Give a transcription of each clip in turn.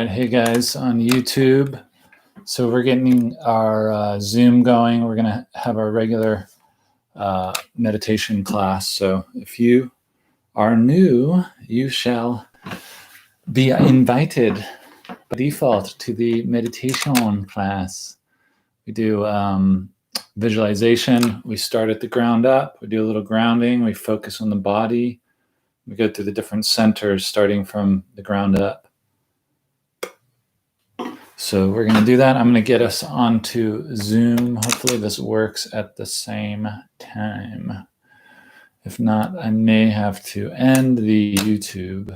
right, hey guys on YouTube. So we're getting our Zoom going. We're gonna have our regular meditation class. So if you are new, you shall be invited by default to the meditation class. We do visualization. We start at the ground up. We do a little grounding. We focus on the body. We go through the different centers starting from the ground up. So we're going to do that. I'm going to get us onto Zoom. Hopefully this works at the same time. If not, I may have to end the YouTube.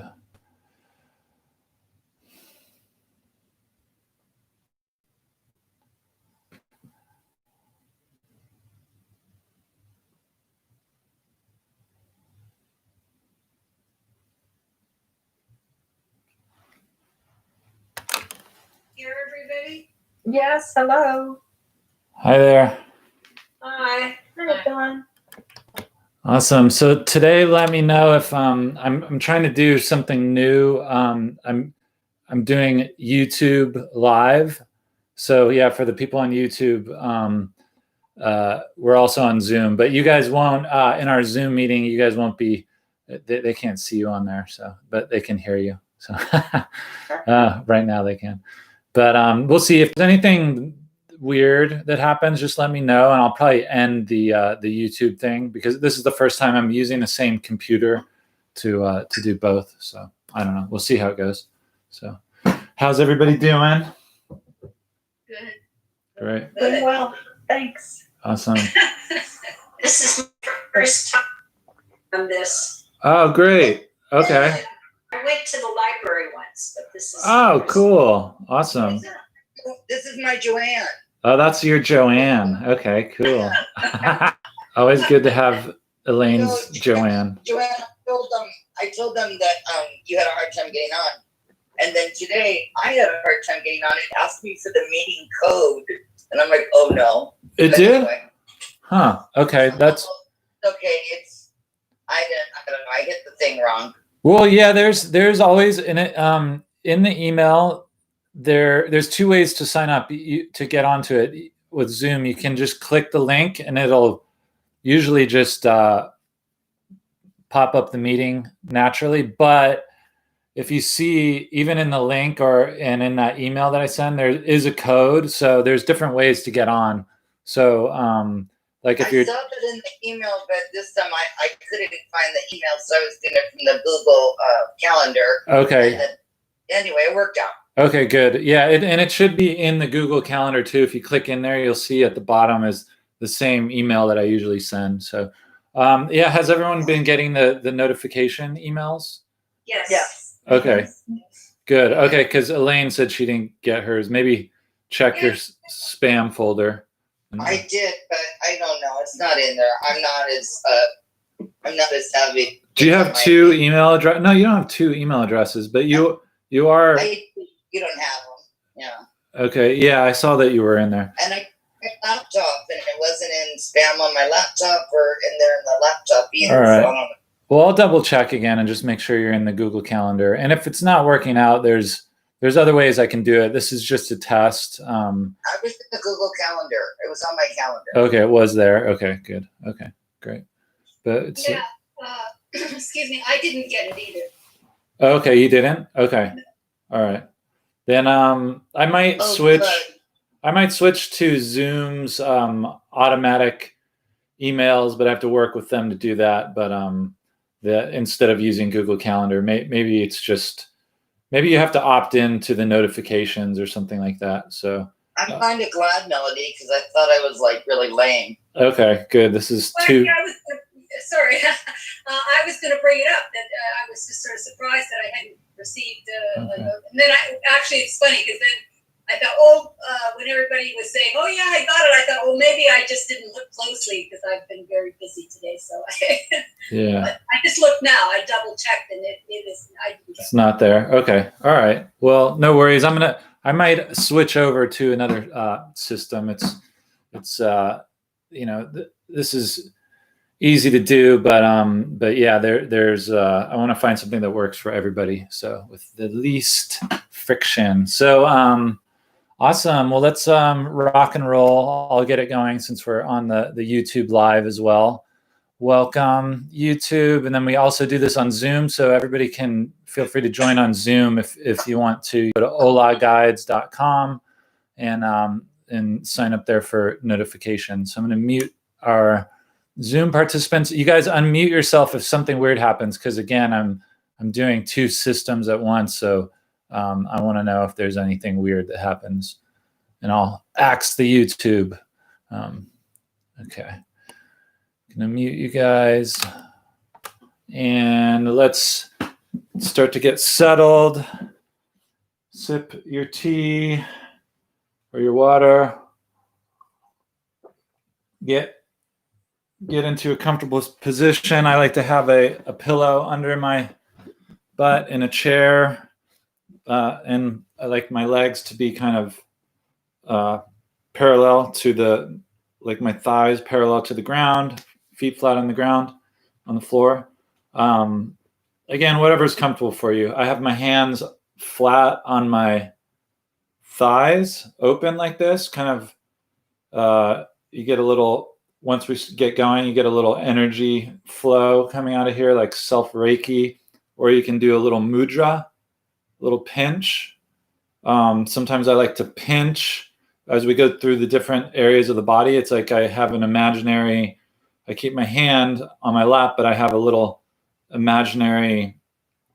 Here, everybody? Yes, hello. Hi there. Hi. Hi, Dawn. Awesome. So today, let me know if I'm trying to do something new. I'm doing YouTube live. So yeah, for the people on YouTube, we're also on Zoom. But you guys won't in our Zoom meeting. You guys won't be. They can't see you on there. So, but they can hear you. So right now they can. But we'll see if there's anything weird that happens. Just let me know, and I'll probably end the YouTube thing because this is the first time I'm using the same computer to do both. So I don't know. We'll see how it goes. So, how's everybody doing? Good. Great. Doing well, thanks. Awesome. This is my first time on this. Oh, great. Okay. I went to the library once, but this is. Oh, first. cool. Awesome. This is my Joanne. Oh, that's your Joanne. Okay, cool. Always good to have Elaine's Joanne. Joanne, I told them that you had a hard time getting on. And then today I had a hard time getting on. It asked me for the meeting code. And I'm like, oh no. It But did? anyway, Huh. Okay, that's okay. I don't know. I hit the thing wrong. well, yeah, there's always in it in the email there's two ways to sign up to get onto it with Zoom. You can just click the link and it'll usually just pop up the meeting naturally. But if you see even in the link and in that email that I send, there is a code. So there's different ways to get on. So like if I you're saw it in the email, but this time I couldn't find the email, so I was doing it from the Google calendar. okay. And then, anyway, it worked out. Okay, good. Yeah, and it should be in the Google Calendar too. If you click in there, you'll see at the bottom is the same email that I usually send. So, yeah, has everyone been getting the notification emails? Yes. Yes. Okay, good. Okay, because Elaine said she didn't get hers. Maybe check your spam folder. I did, but I don't know. It's not in there. I'm not as savvy. Do you have two email address? No, you don't have two email addresses, but you are. You don't have them. Yeah. Okay, yeah, I saw that you were in there. And I my laptop, and it wasn't in spam on my laptop or in there in the laptop either. All right. So I don't know. Well, I'll double check again and just make sure you're in the Google Calendar. And if it's not working out, there's other ways I can do it. This is just a test. I was in the Google Calendar. It was on my calendar. Okay, it was there. Okay, good. Okay, great. But it's Yeah. Excuse me. I didn't get it either. okay. You didn't? Okay. All right. Then I might switch. But I might switch to Zoom's automatic emails, but I have to work with them to do that. But instead of using Google Calendar, maybe it's just maybe you have to opt in to the notifications or something like that. So I'm kind of glad, Melody, because I thought I was like really lame. okay, good. This is Well, two. yeah, sorry. I was going to bring it up that I was just sort of surprised that I hadn't received. Okay. And then actually it's funny because then I thought, when everybody was saying, "Oh yeah, I got it," I thought, "Oh, maybe I just didn't look closely because I've been very busy today." So Yeah. but I just looked now. I double checked, and it is. I didn't get It's not there. Okay. All right. Well, no worries. I might switch over to another system. It's this is, easy to do, but yeah, there's I want to find something that works for everybody. So with the least friction. So awesome. Well, let's rock and roll. I'll get it going since we're on the YouTube live as well. Welcome YouTube, and then we also do this on Zoom, so everybody can feel free to join on Zoom if you want to. Go to olaguides.com and sign up there for notifications. So I'm going to mute our Zoom participants. You guys unmute yourself if something weird happens, because again, I'm doing two systems at once, so I want to know if there's anything weird that happens, and I'll axe the YouTube. Okay. Gonna mute you guys, and let's start to get settled. Sip your tea or your water. Get into a comfortable position. I like to have a pillow under my butt in a chair, and I like my legs to be kind of parallel to like my thighs parallel to the ground. Feet flat on the ground, on the floor. Again, whatever's comfortable for you. I have my hands flat on my thighs, open like this. Kind of, you get a little, once we get going, you get a little energy flow coming out of here, like self-Reiki, or you can do a little mudra, a little pinch. Sometimes I like to pinch as we go through the different areas of the body. It's like I have an imaginary, I keep my hand on my lap, but I have a little imaginary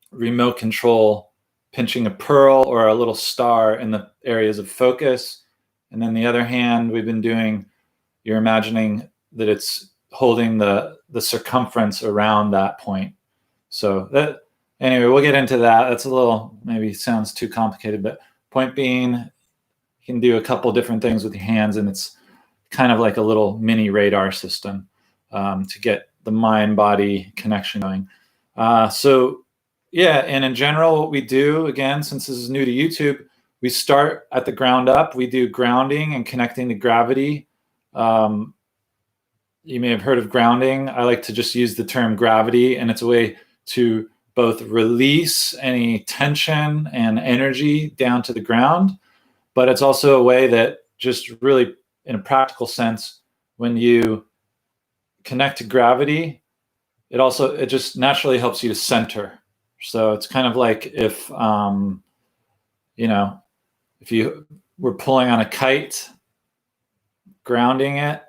remote control pinching a pearl or a little star in the areas of focus. And then the other hand, we've been doing, you're imagining that it's holding the circumference around that point. So that, anyway, we'll get into that. That's a little, maybe sounds too complicated, but point being, you can do a couple different things with your hands, and it's kind of like a little mini radar system. To get the mind-body connection going. So yeah, and in general, what we do, again, since this is new to YouTube, we start at the ground up. We do grounding and connecting to gravity. You may have heard of grounding. I like to just use the term gravity, and it's a way to both release any tension and energy down to the ground, but it's also a way that just really, in a practical sense, when you connect to gravity, it just naturally helps you to center. So it's kind of like if if you were pulling on a kite, grounding it,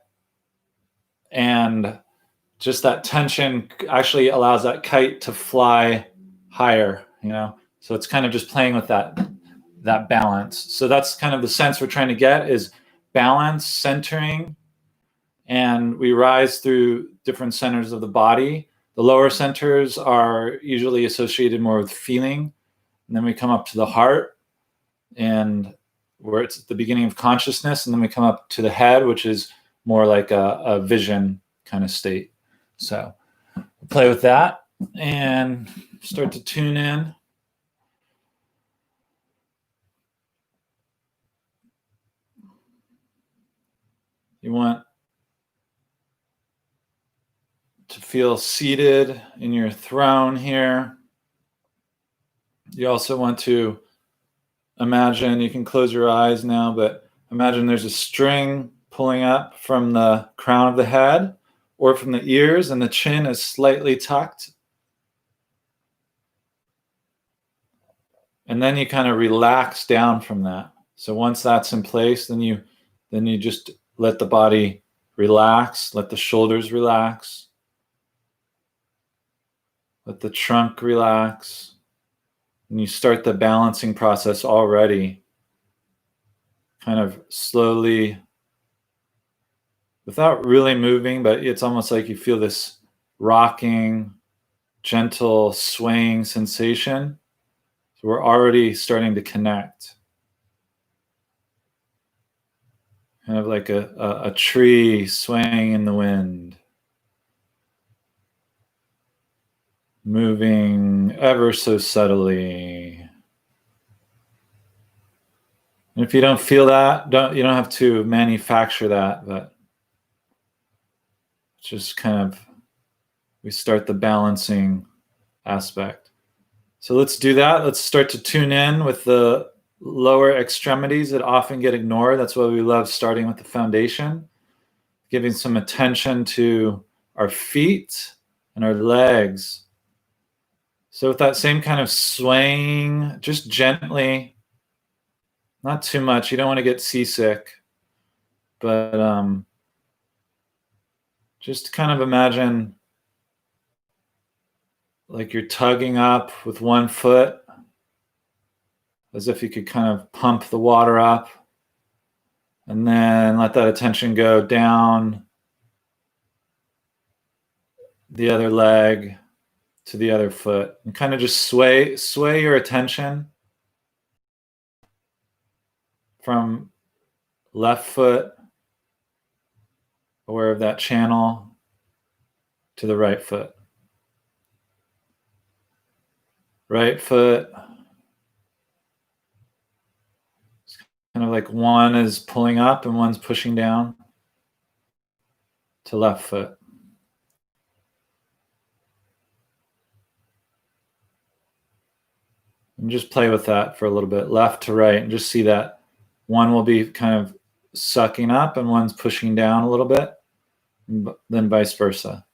and just that tension actually allows that kite to fly higher, so it's kind of just playing with that balance. So that's kind of the sense we're trying to get, is balance, centering. And we rise through different centers of the body. The lower centers are usually associated more with feeling. And then we come up to the heart, and where it's the beginning of consciousness. And then we come up to the head, which is more like a vision kind of state. So we'll play with that and start to tune in. You want to feel seated in your throne here. You also want to imagine, you can close your eyes now, but imagine there's a string pulling up from the crown of the head or from the ears, and the chin is slightly tucked. And then you kind of relax down from that. So once that's in place, then you just let the body relax, let the shoulders relax. Let the trunk relax. And you start the balancing process already, kind of slowly, without really moving, but it's almost like you feel this rocking, gentle, swaying sensation. So we're already starting to connect. Kind of like a tree swaying in the wind. Moving ever so subtly. And if you don't feel that, you don't have to manufacture that, but just kind of we start the balancing aspect. So let's do that. Let's start to tune in with the lower extremities that often get ignored. That's why we love starting with the foundation, giving some attention to our feet and our legs. So with that same kind of swaying, just gently, not too much. You don't want to get seasick, but just kind of imagine like you're tugging up with one foot, as if you could kind of pump the water up, and then let that attention go down the other leg to the other foot, and kind of just sway your attention from left foot, aware of that channel, to the right foot. Right foot, it's kind of like one is pulling up and one's pushing down, to left foot. And just play with that for a little bit, left to right, and just see that one will be kind of sucking up and one's pushing down a little bit, and then vice versa.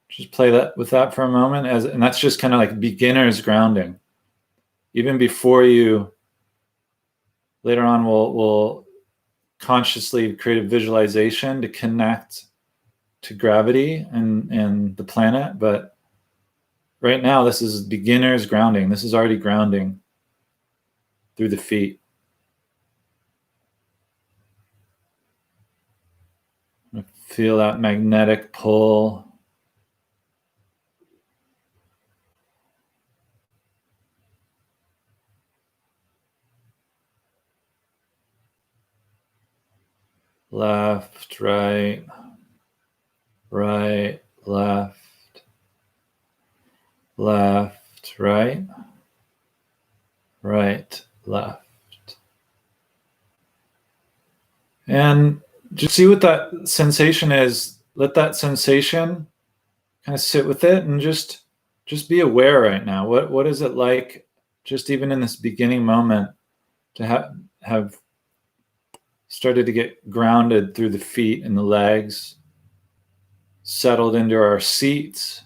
Just play that with that for a moment, and that's just kind of like beginner's grounding. Even before you, later on, we'll consciously create a visualization to connect to gravity and the planet, but right now, this is beginner's grounding. This is already grounding through the feet. Feel that magnetic pull. Left, right, right, left. Left, right, right, left. And just see what that sensation is. Let that sensation kind of sit with it, and just be aware right now. What is it like, just even in this beginning moment, to have started to get grounded through the feet and the legs, settled into our seats,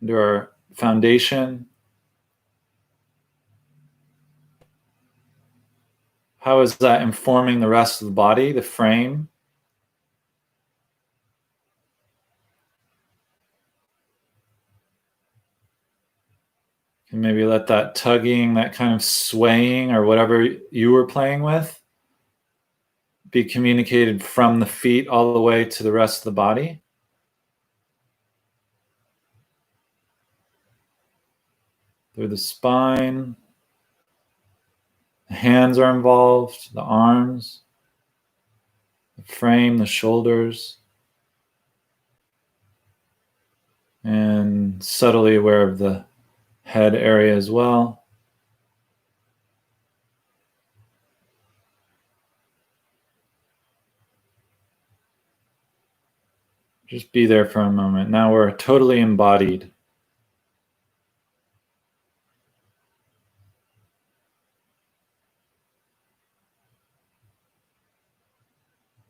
into our foundation. How is that informing the rest of the body, the frame? And maybe let that tugging, that kind of swaying, or whatever you were playing with, be communicated from the feet all the way to the rest of the body. Through the spine, the hands are involved, the arms, the frame, the shoulders, and subtly aware of the head area as well. Just be there for a moment. Now we're totally embodied.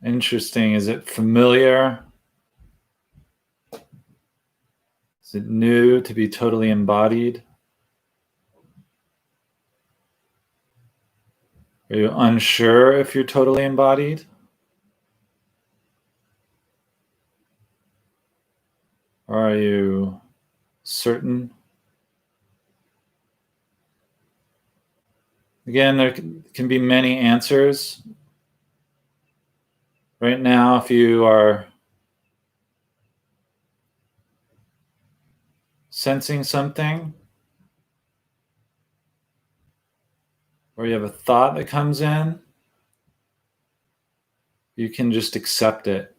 Interesting. Is it familiar? Is it new to be totally embodied? Are you unsure if you're totally embodied? Or are you certain? Again, there can be many answers. Right now, if you are sensing something, or you have a thought that comes in, you can just accept it.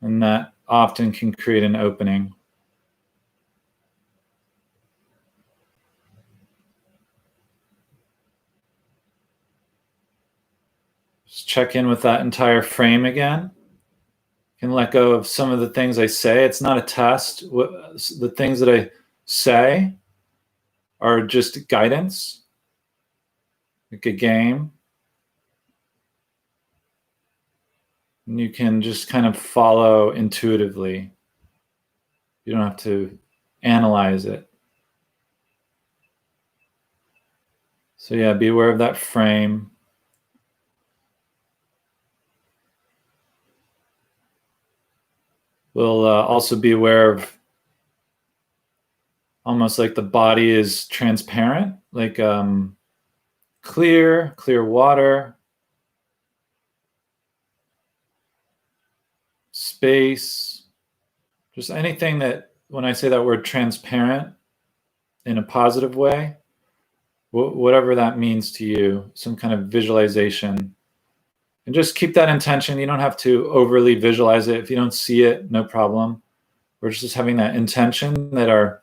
And that often can create an opening. Just check in with that entire frame again. You can let go of some of the things I say. It's not a test. The things that I say are just guidance, like a game. And you can just kind of follow intuitively. You don't have to analyze it. So yeah, be aware of that frame. We'll also be aware of almost like the body is transparent, like clear water, space, just anything that, when I say that word transparent in a positive way, whatever that means to you, some kind of visualization. And just keep that intention. You don't have to overly visualize it. If you don't see it, no problem. We're just having that intention that our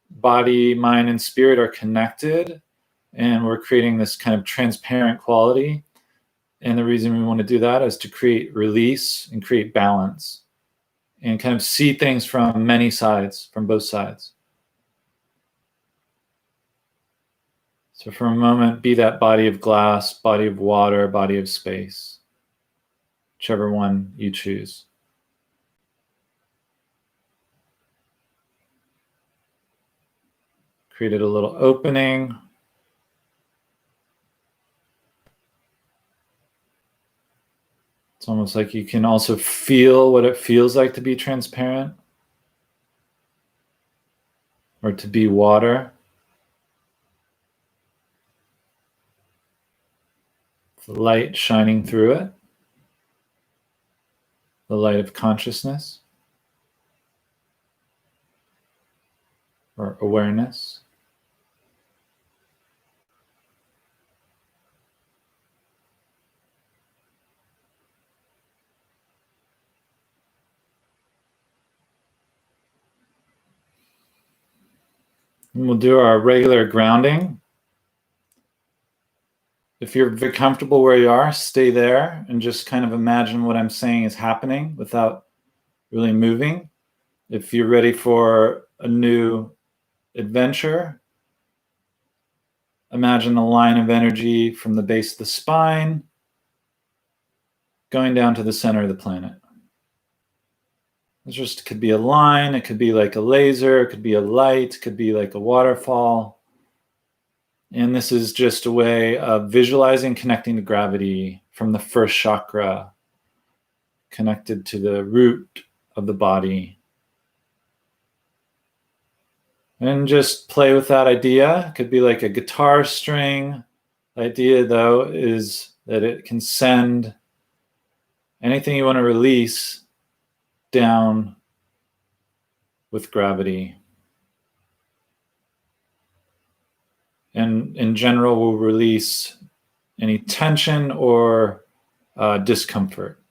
body, mind, and spirit are connected, and we're creating this kind of transparent quality. And the reason we want to do that is to create release and create balance and kind of see things from many sides, from both sides. So for a moment, be that body of glass, body of water, body of space, whichever one you choose. Created a little opening. It's almost like you can also feel what it feels like to be transparent or to be water. The light shining through it, the light of consciousness or awareness. And we'll do our regular grounding. If you're very comfortable where you are, stay there and just kind of imagine what I'm saying is happening without really moving. If you're ready for a new adventure, imagine a line of energy from the base of the spine going down to the center of the planet. It just could be a line, it could be like a laser, it could be a light, it could be like a waterfall. And this is just a way of visualizing connecting to gravity from the first chakra, connected to the root of the body. And just play with that idea. It could be like a guitar string. The idea, though, is that it can send anything you want to release down with gravity. And in general, we'll release any tension or discomfort.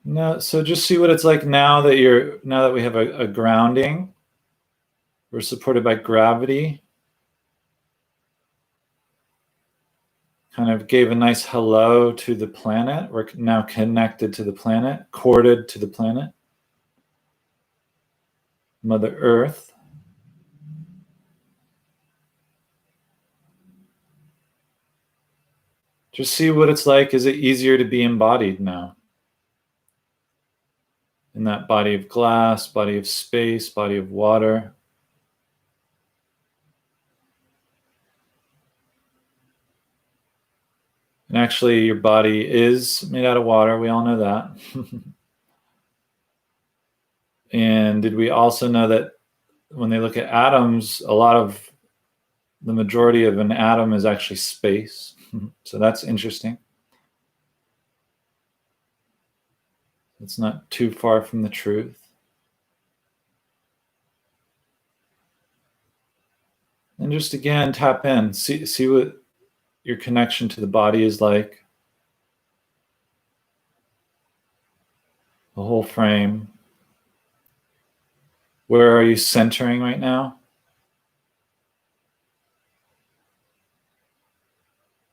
No, so just see what it's like now that we have a grounding. We're supported by gravity. Kind of gave a nice hello to the planet. We're now connected to the planet, corded to the planet. Mother Earth. Just see what it's like. Is it easier to be embodied now? In that body of glass, body of space, body of water. And actually, your body is made out of water. We all know that. And did we also know that when they look at atoms, the majority of an atom is actually space? So that's interesting. It's not too far from the truth. And just again, tap in. See what your connection to the body is like. The whole frame. Where are you centering right now?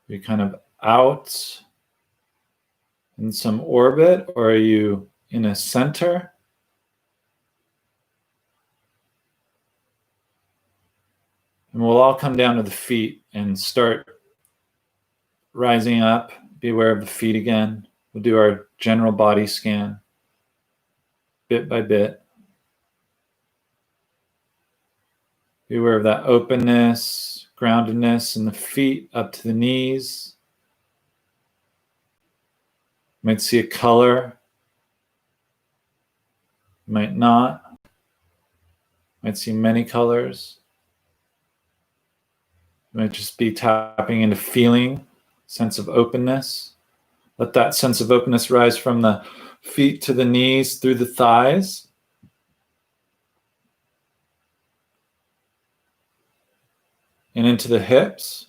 Are you kind of out in some orbit, or are you in a center? And we'll all come down to the feet and start rising up. Be aware of the feet again. We'll do our general body scan bit by bit. Be aware of that openness, groundedness in the feet up to the knees. You might see a color. You might not. You might see many colors. You might just be tapping into feeling, sense of openness. Let that sense of openness rise from the feet to the knees, through the thighs. And into the hips.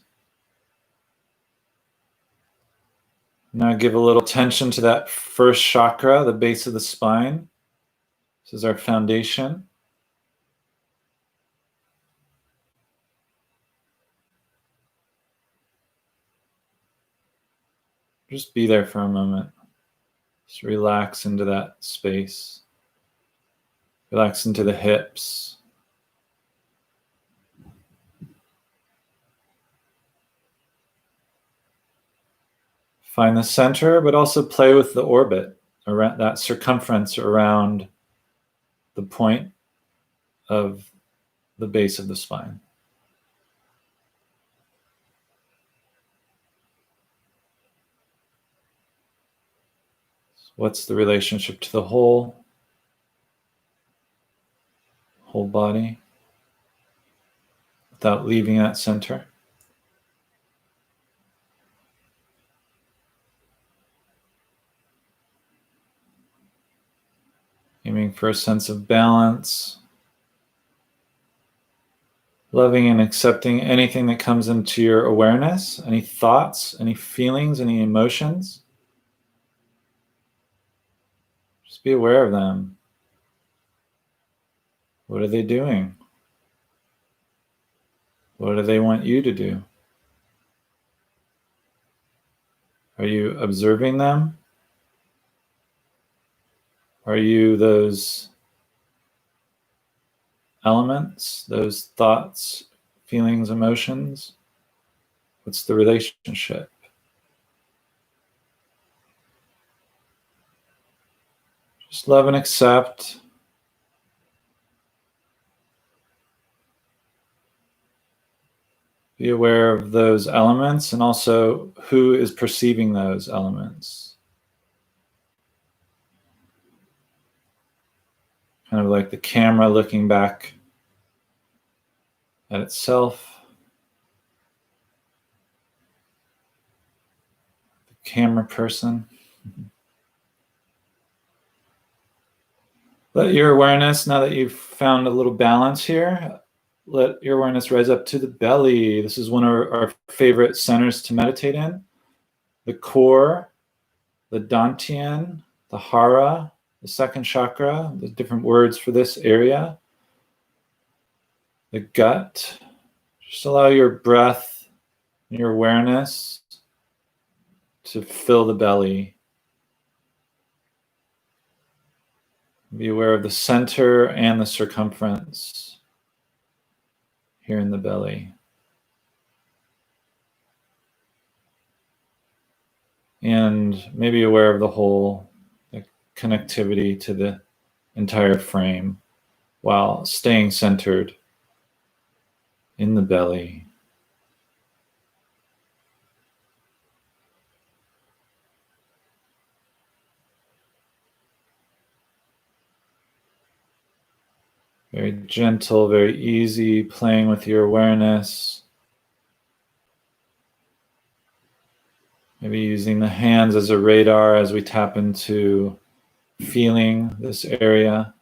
Now give a little tension to that first chakra, the base of the spine. This is our foundation. Just be there for a moment. Just relax into that space. Relax into the hips. Find the center, but also play with the orbit, around that circumference around the point of the base of the spine. What's the relationship to the whole body without leaving that center? Aiming for a sense of balance, loving and accepting anything that comes into your awareness, any thoughts, any feelings, any emotions. Just be aware of them. What are they doing? What do they want you to do? Are you observing them? Are you those elements, those thoughts, feelings, emotions? What's the relationship? Just love and accept. Be aware of those elements and also who is perceiving those elements. Kind of like the camera looking back at itself. The camera person. Let your awareness, now that you've found a little balance here, let your awareness rise up to the belly. This is one of our favorite centers to meditate in. The core, the dantian, the hara, the second chakra, the different words for this area. The gut. Just allow your breath and your awareness to fill the belly. Be aware of the center and the circumference here in the belly. And maybe aware of the whole, the connectivity to the entire frame while staying centered in the belly. Very gentle, very easy, playing with your awareness. Maybe using the hands as a radar as we tap into feeling this area,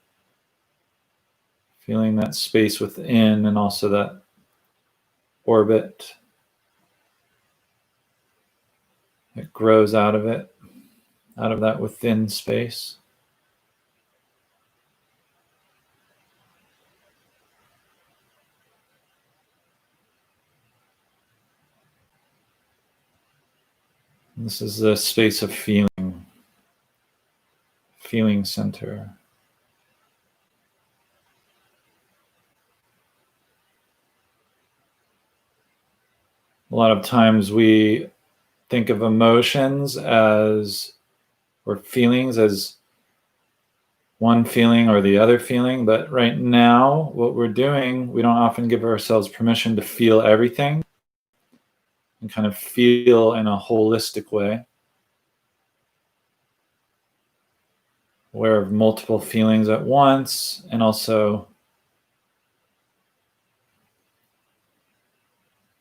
feeling that space within and also that orbit that grows out of it, out of that within space. This is the space of feeling, feeling center. A lot of times we think of emotions as, or feelings as one feeling or the other feeling, but right now what we're doing, we don't often give ourselves permission to feel everything and kind of feel in a holistic way, aware of multiple feelings at once, and also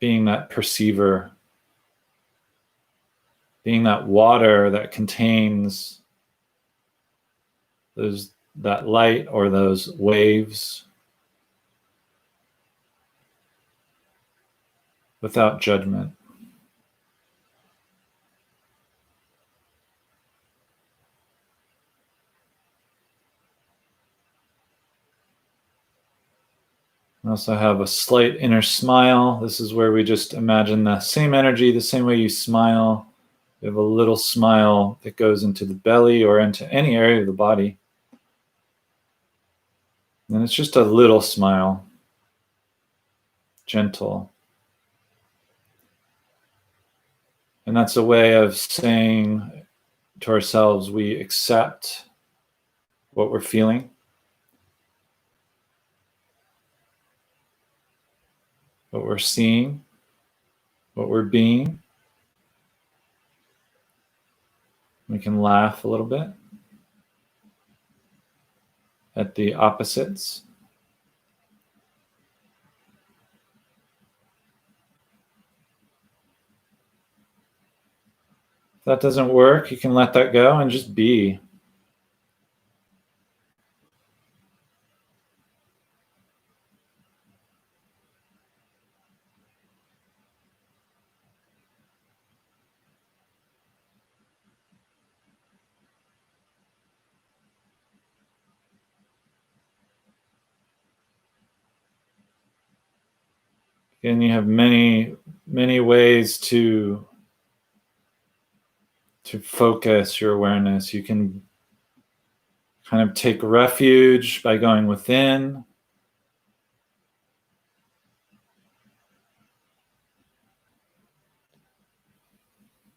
being that perceiver, being that water that contains that light or those waves without judgment. We also have a slight inner smile. This is where we just imagine the same energy, the same way you smile. You have a little smile that goes into the belly or into any area of the body. And it's just a little smile, gentle. And that's a way of saying to ourselves, we accept what we're feeling. What we're seeing, what we're being. We can laugh a little bit at the opposites. If that doesn't work, you can let that go and just be. And you have many, many ways to focus your awareness. You can kind of take refuge by going within.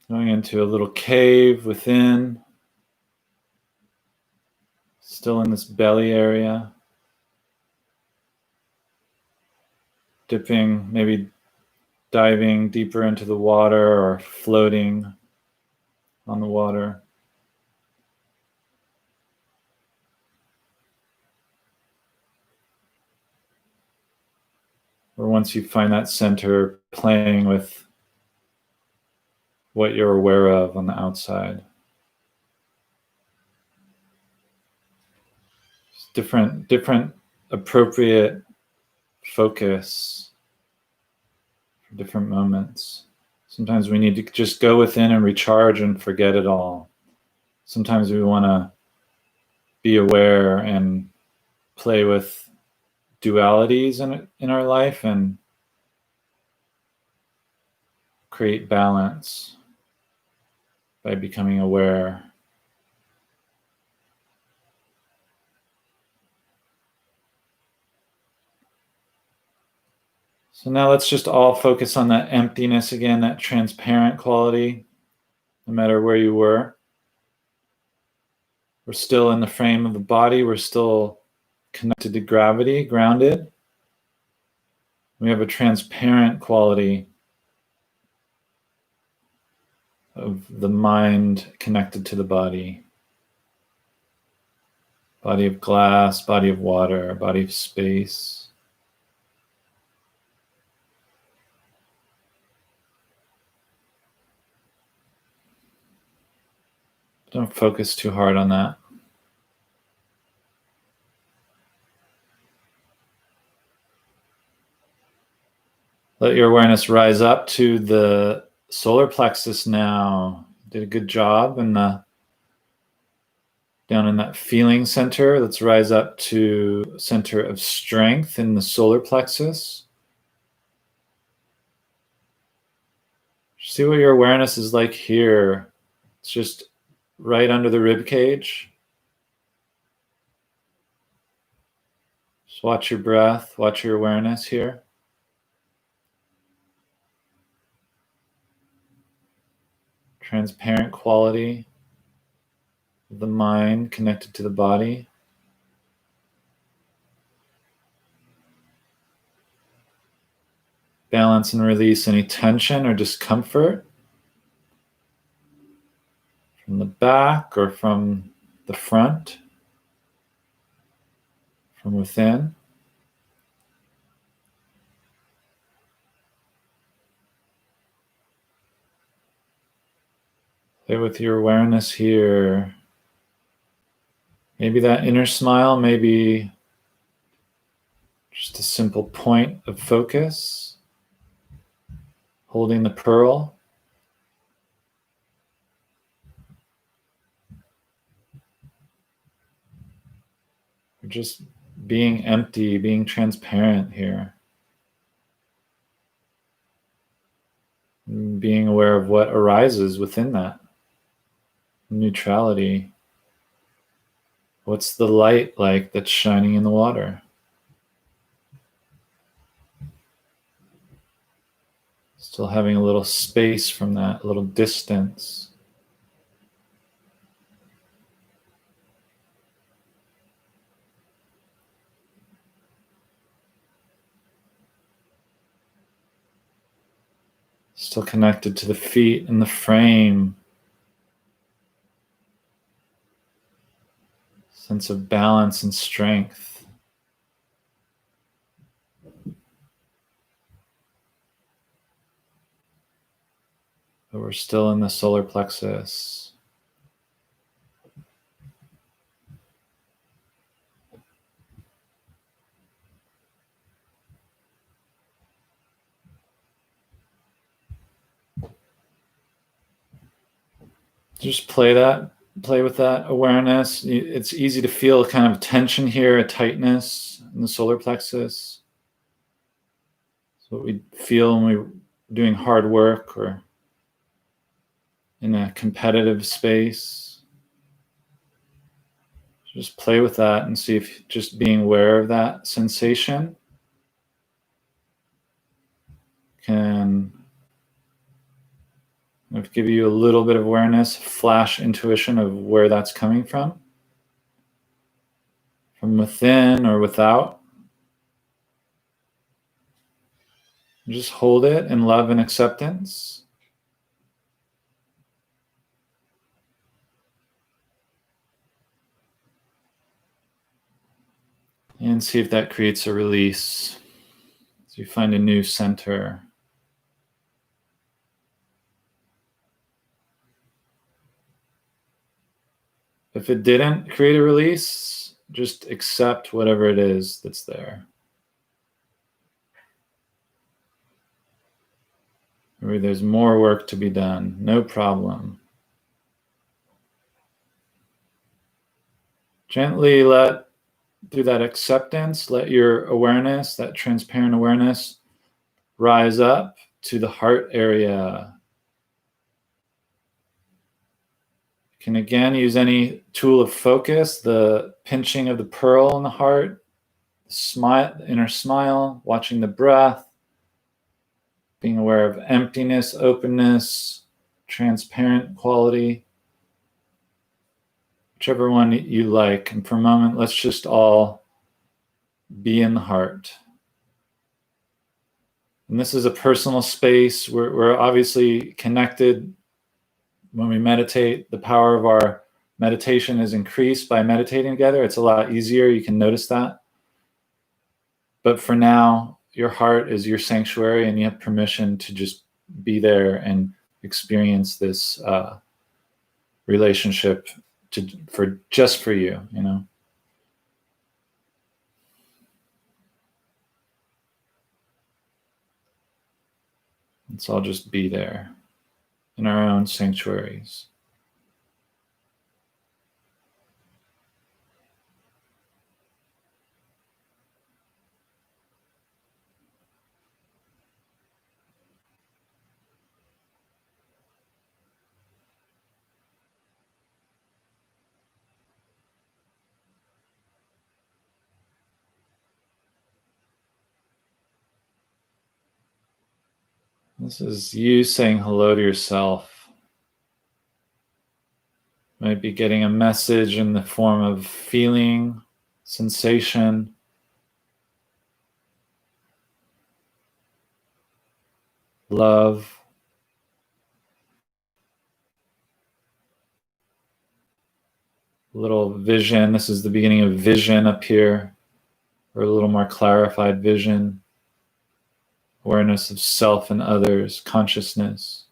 Going into a little cave within. Still in this belly area. Dipping, maybe diving deeper into the water or floating on the water. Or once you find that center, playing with what you're aware of on the outside. Different appropriate focus for different moments. Sometimes we need to just go within and recharge and forget it all. Sometimes we want to be aware and play with dualities in our life and create balance by becoming aware. So now let's just all focus on that emptiness again, that transparent quality, no matter where you were. We're still in the frame of the body. We're still connected to gravity, grounded. We have a transparent quality of the mind connected to the body. Body of glass, body of water, body of space. Don't focus too hard on that. Let your awareness rise up to the solar plexus now. Did a good job down in that feeling center. Let's rise up to center of strength in the solar plexus. See what your awareness is like here. It's just right under the rib cage. Just watch your breath, watch your awareness here. Transparent quality of the mind connected to the body. Balance and release any tension or discomfort from the back or from the front, from within. Play with your awareness here. Maybe that inner smile, maybe just a simple point of focus, holding the pearl. Or just being empty, being transparent here. And being aware of what arises within that. Neutrality. What's the light like that's shining in the water? Still having a little space from that, a little distance. Still connected to the feet and the frame. Sense of balance and strength. But we're still in the solar plexus. Just play with that awareness. It's easy to feel a kind of tension here, a tightness in the solar plexus. It's what we feel when we're doing hard work or in a competitive space. Just play with that and see if just being aware of that sensation can give you a little bit of awareness, flash intuition of where that's coming from within or without. Just hold it in love and acceptance. And see if that creates a release. So you find a new center. If it didn't create a release, just accept whatever it is that's there. Maybe there's more work to be done. No problem. Gently through that acceptance, let your awareness, that transparent awareness, rise up to the heart area. You can again use any tool of focus, the pinching of the pearl in the heart, the smile, the inner smile, watching the breath, being aware of emptiness, openness, transparent quality. Whichever one you like. And for a moment, let's just all be in the heart. And this is a personal space. We're obviously connected. When we meditate, the power of our meditation is increased by meditating together. It's a lot easier. You can notice that. But for now, your heart is your sanctuary, and you have permission to just be there and experience this relationship for you, you know. Let's all just be there in our own sanctuaries. This is you saying hello to yourself. Might be getting a message in the form of feeling, sensation. Love. Little vision. This is the beginning of vision up here, or a little more clarified vision. Awareness of self and others, consciousness.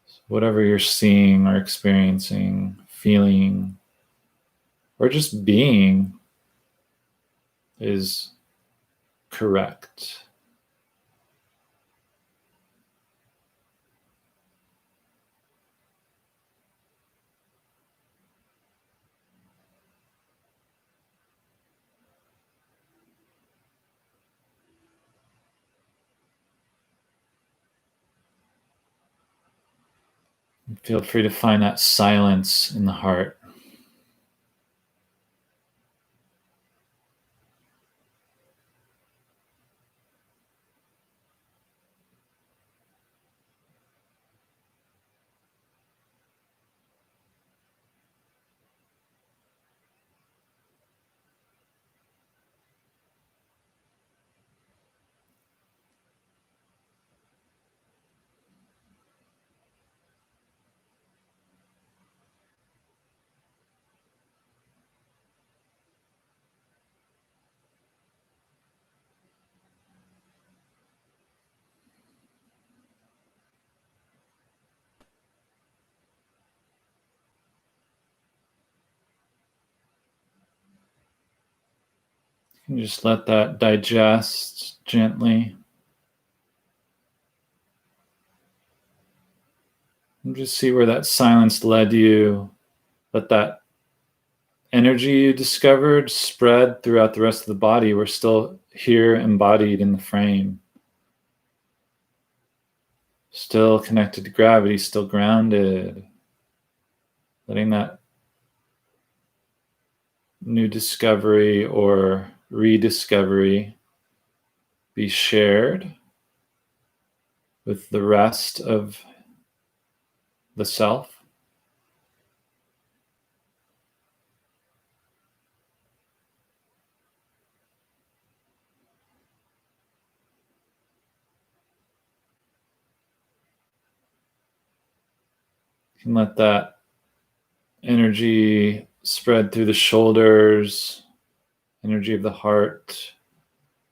So whatever you're seeing or experiencing, feeling, or just being is correct. Feel free to find that silence in the heart. And just let that digest gently. And just see where that silence led you. Let that energy you discovered spread throughout the rest of the body. We're still here embodied in the frame. Still connected to gravity, still grounded. Letting that new discovery or rediscovery be shared with the rest of the self. You can let that energy spread through the shoulders, energy of the heart,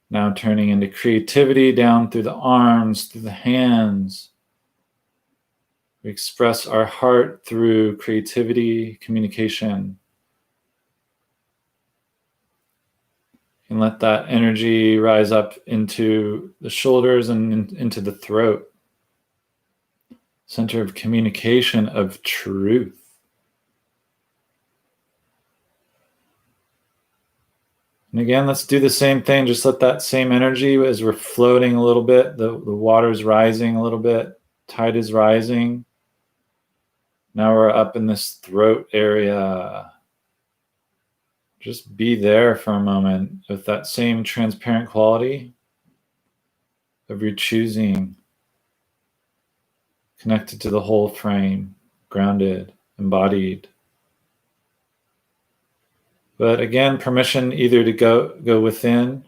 now turning into creativity down through the arms, through the hands. We express our heart through creativity, communication. And let that energy rise up into the shoulders and into the throat. Center of communication of truth. And again, let's do the same thing. Just let that same energy, as we're floating a little bit, the water's rising a little bit, tide is rising. Now we're up in this throat area. Just be there for a moment with that same transparent quality of your choosing, connected to the whole frame, grounded, embodied. But again, permission either to go within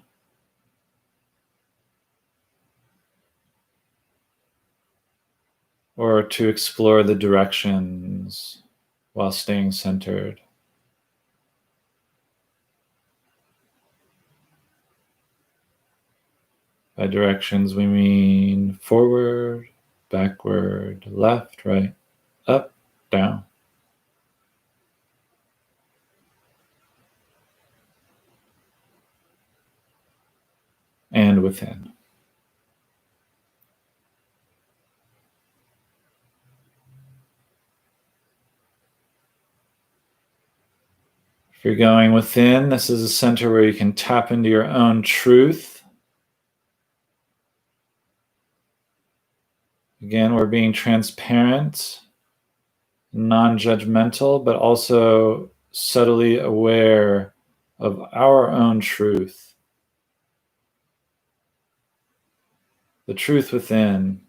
or to explore the directions while staying centered. By directions, we mean forward, backward, left, right, up, down. And within. If you're going within, this is a center where you can tap into your own truth. Again, we're being transparent, non-judgmental, but also subtly aware of our own truth, the truth within.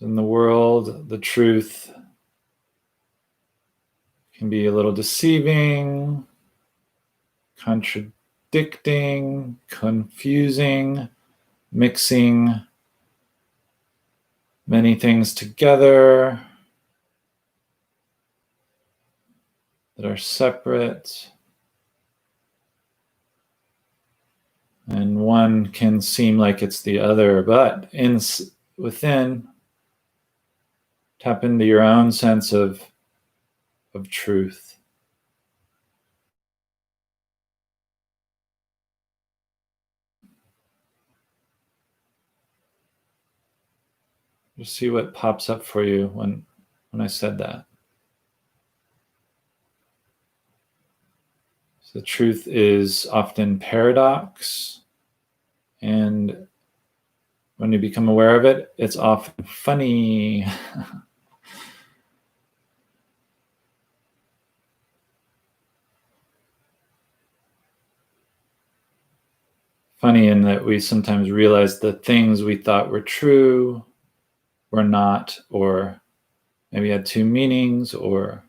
In the world, the truth can be a little deceiving, contradicting, confusing, mixing many things together that are separate. And one can seem like it's the other, but within, tap into your own sense of truth. Just see what pops up for you when I said that. So the truth is often paradox, and when you become aware of it, it's often funny. Funny in that we sometimes realize the things we thought were true were not, or maybe had two meanings, or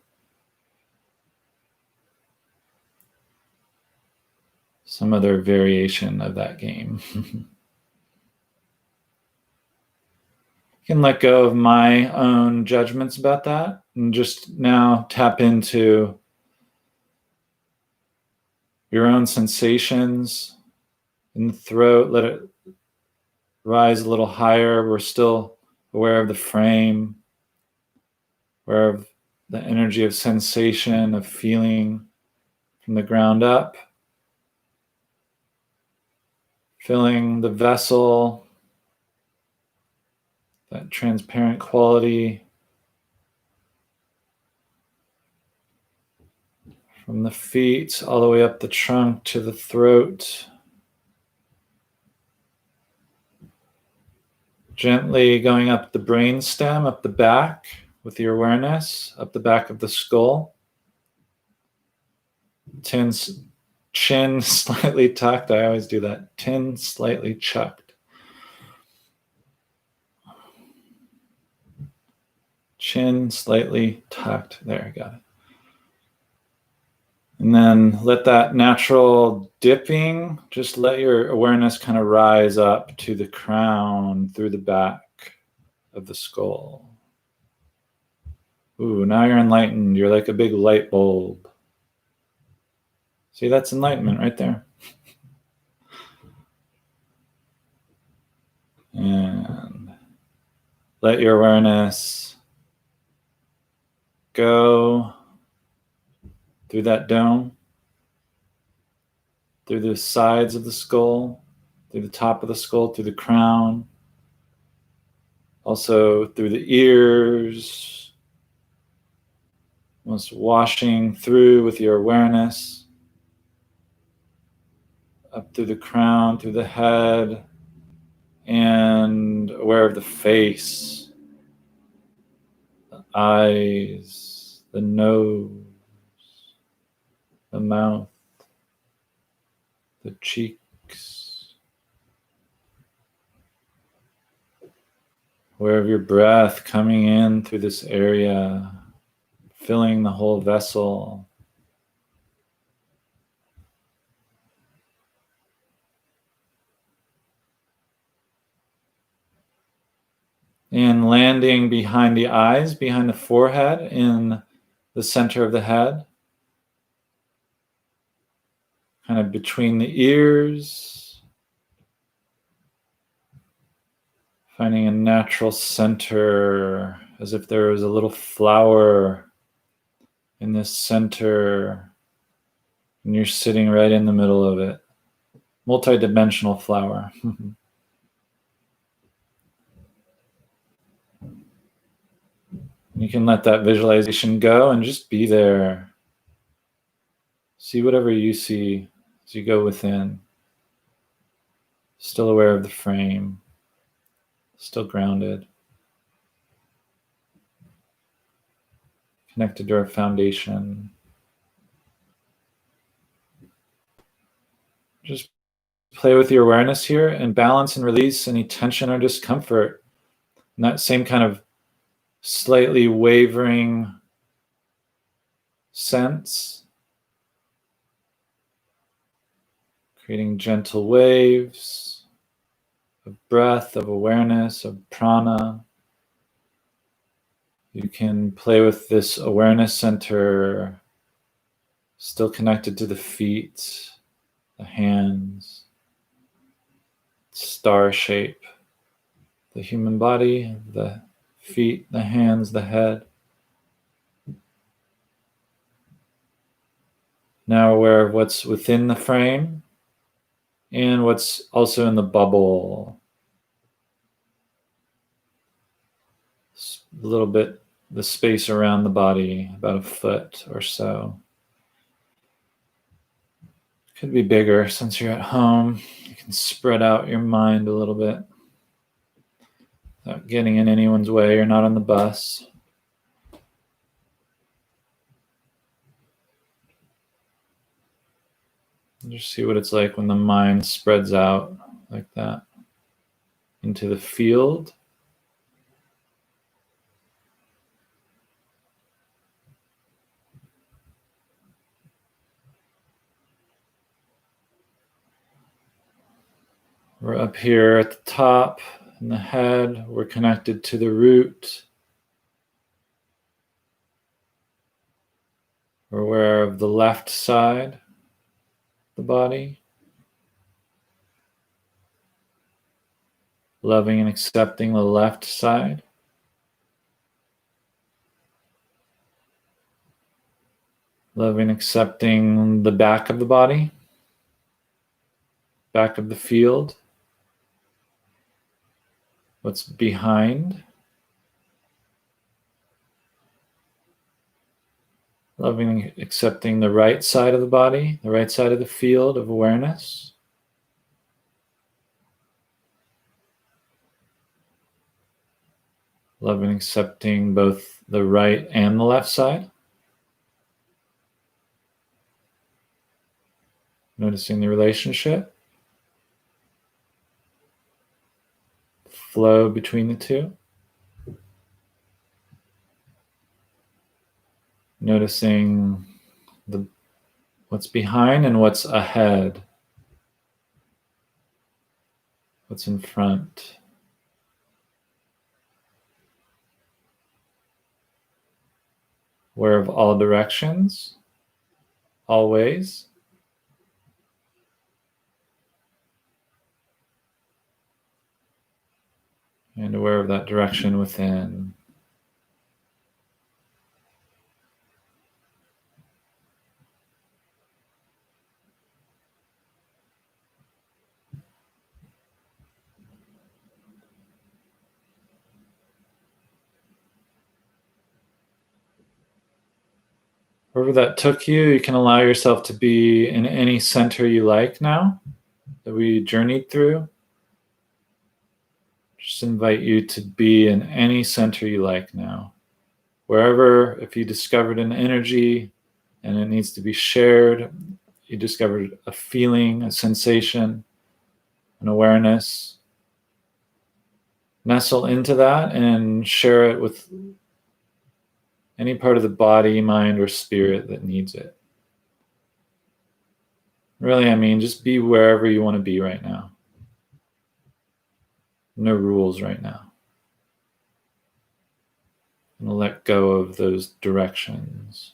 some other variation of that game. I can let go of my own judgments about that and just now tap into your own sensations in the throat. Let it rise a little higher. We're still aware of the frame, aware of the energy of sensation, of feeling from the ground up, filling the vessel, that transparent quality from the feet all the way up the trunk to the throat. Gently going up the brain stem, up the back with your awareness, up the back of the skull. Chin slightly tucked. I always do that. Chin slightly chucked. Chin slightly tucked. There, got it. And then let that natural dipping, just let your awareness kind of rise up to the crown through the back of the skull. Ooh, now you're enlightened. You're like a big light bulb. See, that's enlightenment right there. And let your awareness go through that dome, through the sides of the skull, through the top of the skull, through the crown, also through the ears, almost washing through with your awareness, up through the crown, through the head, and aware of the face, the eyes, the nose, the mouth, the cheeks. Aware of your breath coming in through this area, filling the whole vessel. And landing behind the eyes, behind the forehead, in the center of the head. Kind of between the ears. Finding a natural center, as if there was a little flower in this center. And you're sitting right in the middle of it. Multi-dimensional flower. You can let that visualization go and just be there. See whatever you see as you go within. Still aware of the frame. Still grounded. connected to our foundation. Just play with your awareness here and balance and release any tension or discomfort. And that same kind of slightly wavering sense, creating gentle waves of breath, of awareness, of prana. You can play with this awareness center still connected to the feet, the hands, star shape, the human body, the feet, the hands, the head. Now aware of what's within the frame and what's also in the bubble. A little bit, the space around the body, about a foot or so. Could be bigger since you're at home. You can spread out your mind a little bit without getting in anyone's way. You're not on the bus. Just see what it's like when the mind spreads out like that into the field. We're up here at the top in the head. We're connected to the root. We're aware of the left side of the body. Loving and accepting the left side. Loving and accepting the back of the body. Back of the field. What's behind. Loving and accepting the right side of the body, the right side of the field of awareness. Loving and accepting both the right and the left side. Noticing the relationship. Flow between the two. Noticing what's behind and what's ahead. What's in front. Aware of all directions, always. And aware of that direction within. Wherever that took you, you can allow yourself to be in any center you like now that we journeyed through. Just invite you to be in any center you like now. Wherever, if you discovered an energy and it needs to be shared, you discovered a feeling, a sensation, an awareness, nestle into that and share it with any part of the body, mind, or spirit that needs it. Really, I mean, just be wherever you want to be right now. No rules right now. And let go of those directions.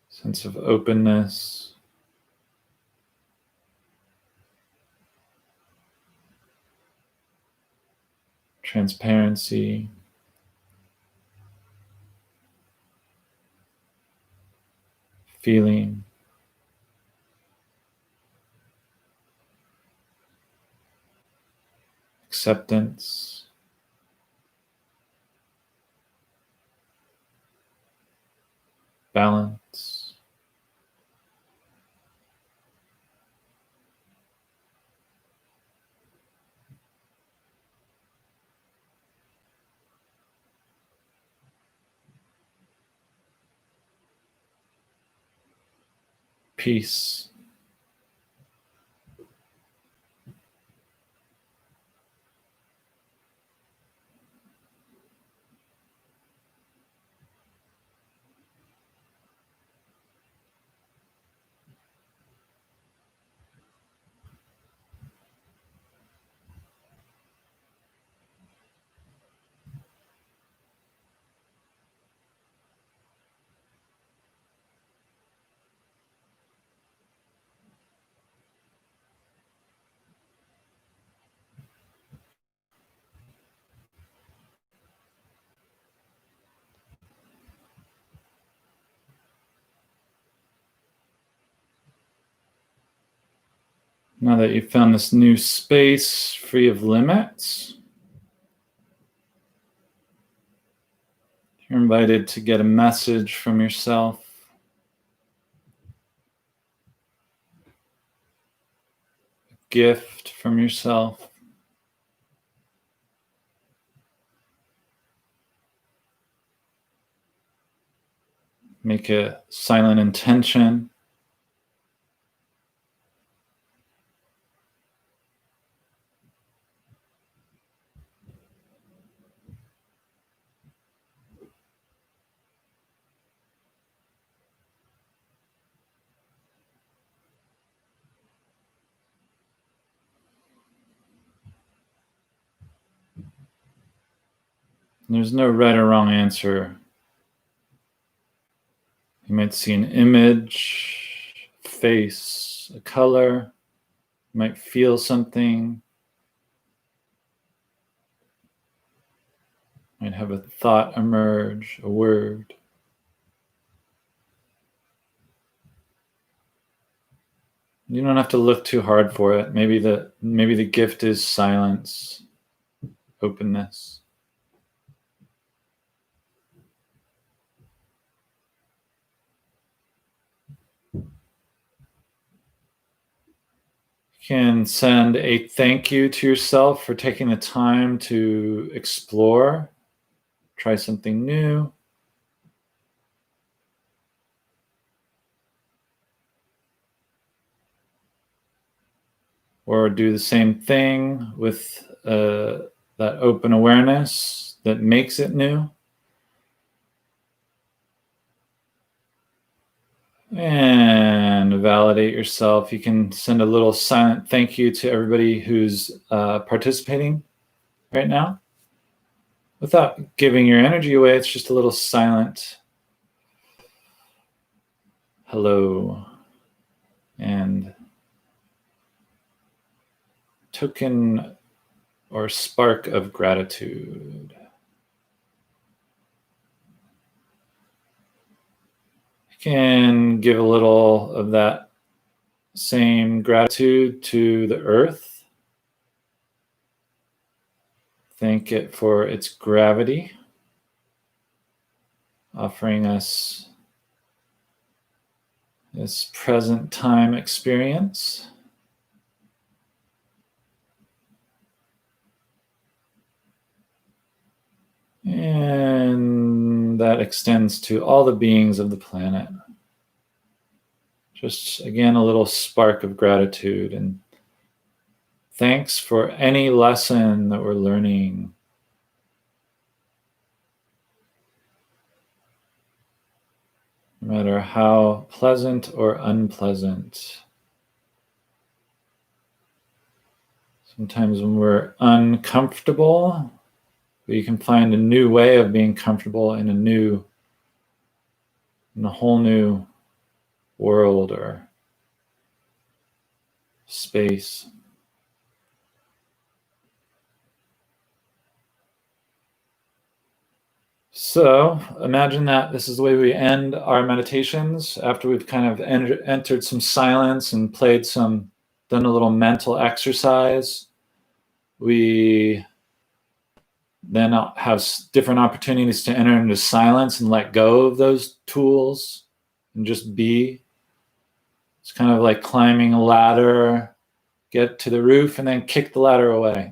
Sense of openness. Transparency. Feeling. Acceptance. balance. Peace. Now that you've found this new space free of limits, you're invited to get a message from yourself. A gift from yourself. Make a silent intention. There's no right or wrong answer. You might see an image, a face, a color. You might feel something. You might have a thought emerge, a word. You don't have to look too hard for it. Maybe the gift is silence, openness. Can send a thank you to yourself for taking the time to explore, try something new. Or do the same thing with that open awareness that makes it new. And validate yourself. You can send a little silent thank you to everybody who's participating right now. Without giving your energy away, it's just a little silent hello and token or spark of gratitude. Can give a little of that same gratitude to the earth. Thank it for its gravity, offering us this present time experience. And that extends to all the beings of the planet. Just again, a little spark of gratitude and thanks for any lesson that we're learning. No matter how pleasant or unpleasant. Sometimes when we're uncomfortable, we can find a new way of being comfortable in a whole new world or space. So imagine that this is the way we end our meditations after we've kind of entered some silence and done a little mental exercise. We then have different opportunities to enter into silence and let go of those tools and just be. It's kind of like climbing a ladder, get to the roof and then kick the ladder away.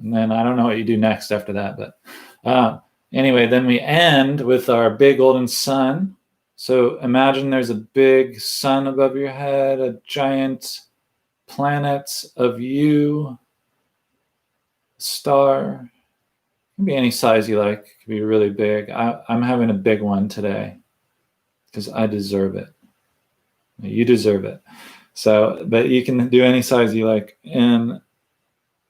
And then I don't know what you do next after that, but anyway, then we end with our big golden sun. So imagine there's a big sun above your head, a giant planet of you, a star. It can be any size you like. It can be really big. I'm having a big one today because I deserve it. You deserve it. So, but you can do any size you like. And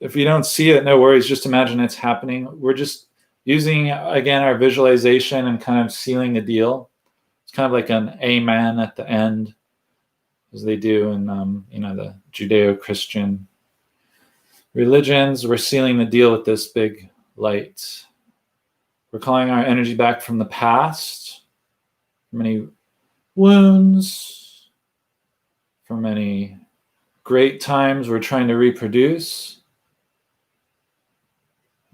if you don't see it, no worries. Just imagine it's happening. We're just using, again, our visualization and kind of sealing the deal. It's kind of like an amen at the end, as they do in, the Judeo-Christian religions. We're sealing the deal with this big light. We're calling our energy back from the past, from any wounds, from any great times we're trying to reproduce.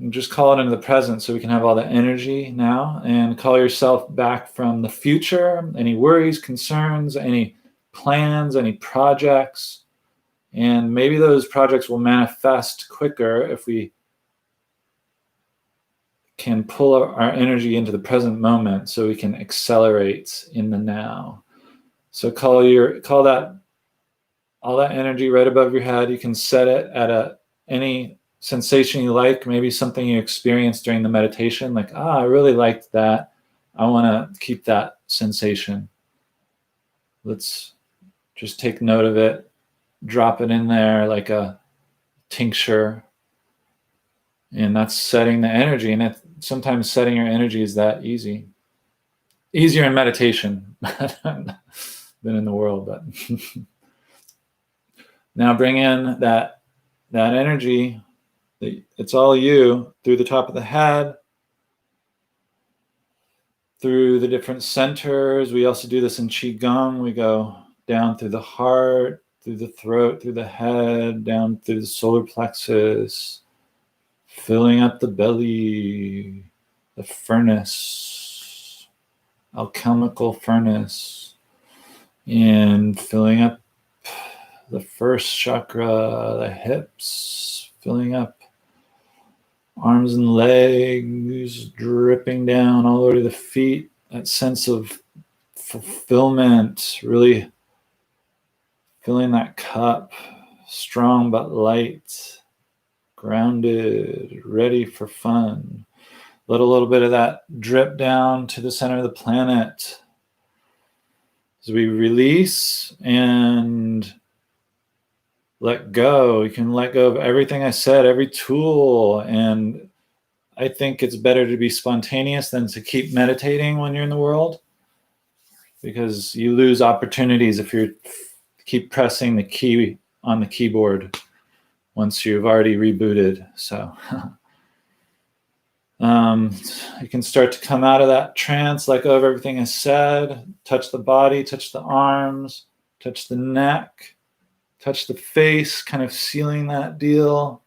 And just call it into the present so we can have all the energy now, and call yourself back from the future, any worries, concerns, any plans, any projects. And maybe those projects will manifest quicker if we can pull our energy into the present moment so we can accelerate in the now. So call that all that energy right above your head. You can set it at any sensation you like, maybe something you experienced during the meditation, like, I really liked that. I want to keep that sensation. Let's just take note of it, drop it in there like a tincture. And that's setting the energy. And sometimes setting your energy is that easy. Easier in meditation than in the world. But now bring in that energy. It's all you, through the top of the head, through the different centers. We also do this in Qigong. We go down through the heart, through the throat, through the head, down through the solar plexus, filling up the belly, the furnace, alchemical furnace, and filling up the first chakra, the hips, filling up arms and legs, dripping down all over to the feet. That sense of fulfillment, really filling that cup, strong but light, grounded, ready for fun. Let a little bit of that drip down to the center of the planet as we release and let go. You can let go of everything I said, every tool. And I think it's better to be spontaneous than to keep meditating when you're in the world, because you lose opportunities if you keep pressing the key on the keyboard once you've already rebooted. So you can start to come out of that trance, let go of everything I said, touch the body, touch the arms, touch the neck, touch the face, kind of sealing that deal,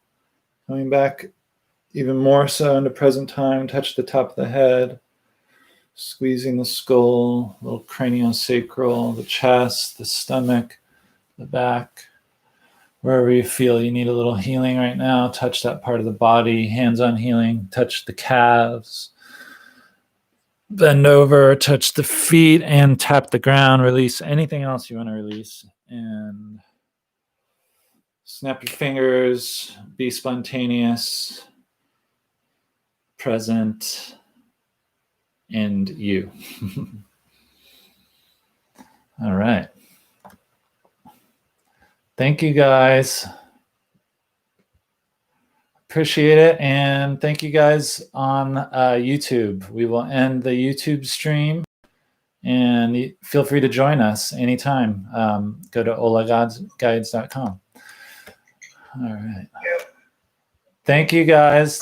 coming back even more so into present time, touch the top of the head, squeezing the skull, little craniosacral, the chest, the stomach, the back, wherever you feel you need a little healing right now. Touch that part of the body, hands-on healing, touch the calves, bend over, touch the feet, and tap the ground. Release anything else you want to release, and snap your fingers, be spontaneous, present, and you. All right. Thank you, guys. Appreciate it. And thank you guys on YouTube. We will end the YouTube stream, and feel free to join us anytime. Go to olaguides.com. All right. Thank you, guys.